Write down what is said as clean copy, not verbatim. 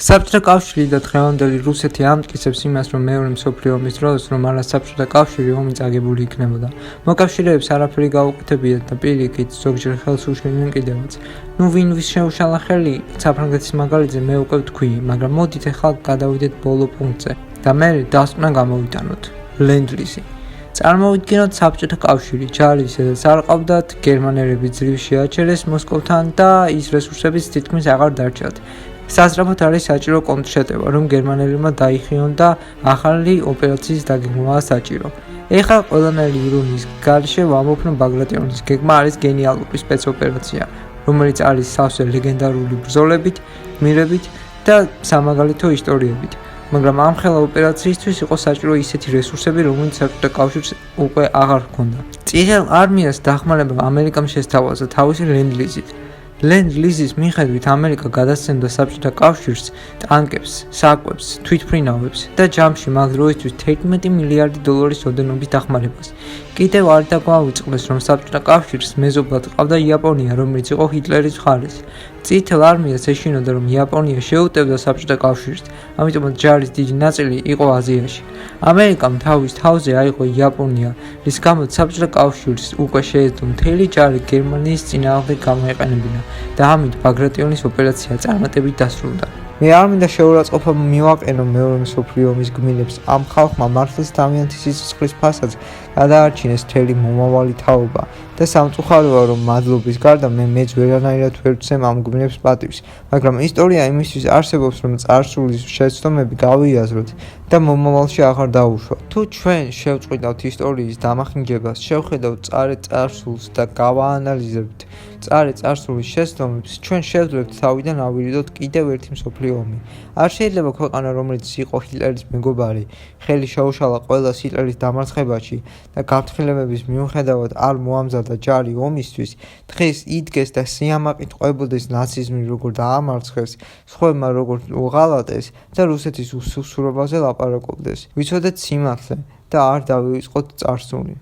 საბჭოთა კავშირი და დღევანდელი რუსეთი ამტკიცებს იმას, რომ მეორე მსოფლიო ომის დროს, რომ არა საბჭოთა კავშირი ომი წაგებული იქნებოდა. მოკავშირეებს არაფერი გაუკეთებიათ და პირიქით ზოგჯერ ხელს უშლიდნენ კიდევაც. ვინ ვის შეუშალა ხელი, საფრანგეთის მაგალითზე მე უკვე ვთქვი, მაგრამ მოდით ახლა გადავიდეთ ბოლო პუნქტზე და მე დასკვნა გამოვიტანოთ. ლენდ-ლიზი. წარმოვიდგინოთ საბჭოთა კავშირი, ჯარი, სადაც არ ყავდათ, გერმანელები ძრიu შეაჩერეს მოსკოვთან და ის რესურსებიც თითქმის აღარ დარჩათ. სასწრაფოდ არის საჭირო კონტრშეტევა, რომ გერმანელებმა დაიხიონ და ახალი ოპერაციის დაგეგმვაა საჭირო. ეხლა ყველანაირი ირონიის გარეშე ვამბობ, რომ ბაგრატიონის გეგმა არის გენიალური სპეცოპერაცია, რომელიც არის სავსე ლეგენდარული ბრძოლებით, გმირებით და სამაგალითო ისტორიებით. მაგრამ ამ ხელა ოპერაციისთვის იყო საჭირო ისეთი რესურსები, რომელიც საბჭოთა კავშირს უკვე აღარ ჰქონდა. წითელ არმიას დახმარება ამერიკამ შესთავაზა თავისი ლენდ-ლიზით. ლენდ-ლიზის მიხედვით ამერიკა გადასცემდა საბჭოთა კავშირს ტანკებს, საკვებს, თვითმფრინავებს და ჯამში მაგ დროისთვის 11 მილიარდი დოლარის ოდენობის დახმარებას. კიდევ არ დაგვაუწყდეს, რომ საბჭოთა კავშირს მეზობლად ყავდა იაპონია, რომელიც იყო ჰიტლერის მხარეს. წითელ არმიას ეშინოდა, რომ იაპონია შეუტევდა საბჭოთა კავშირს, ამიტომაც ჯარის დიდი ნაწილი იყო აზიაში. ამერიკამ თავის თავზე აიღო იაპონია, რის გამოც საბჭოთა კავშირს უკვე შეეძლო მთელი ჯარი გერმანიის წინააღმდეგ გამოეყენებინა და ამით ბაგრატიონის ოპერაცია წარმატებით დასრულდა. მე არ მინდა შეურაცხყოფა მივაყენო მეორე მსოფლიო ომის გმირებს, ამ ხალხმა მართლაც თავიანთი სიცოცხლის ფასადს გადაარჩინეს მთელი მომავალი თაობა და სამწუხაროა, რომ მადლობის გარდა მეც ვერანაირად ვერ ვცემ ამ გმირებს პატივს, მაგრამ ისტორია იმისთვის არსებობს, რომ წარსული შეცდომები გავიაზროთ და მომავალში აღარ დაუშვათ. თუ ჩვენ შევწყვიტავთ ისტორიის დამახინჯებას, შევხედავთ წარეთ წარსულს და გავაანალიზებთ წარეთ წარსულის შეცდომებს, ჩვენ შევძლებთ თავიდან ავირიდოთ კიდევ ერთი მსოფლიო ომი. არ შეიძლება ქვეყანა, რომელიც იყო ჰიტლერის მეგობარი, ხელი შეუშალა ყველას ჰიტლერის დამარცხებაში და გაფრთხილებების მიუხედავად არ მოამზადა ჯარი ომისთვის, დღეს იდგეს და სიამაყით ყვებოდეს ნაციზმი როგორ დაამარცხეს, სხვებმა როგორ უღალატეს და რუსეთის უსუსურობაზე ლაპარაკობდეს. ვიცოდეთ სიმართლე და არ დავივიწყოთ წარსული.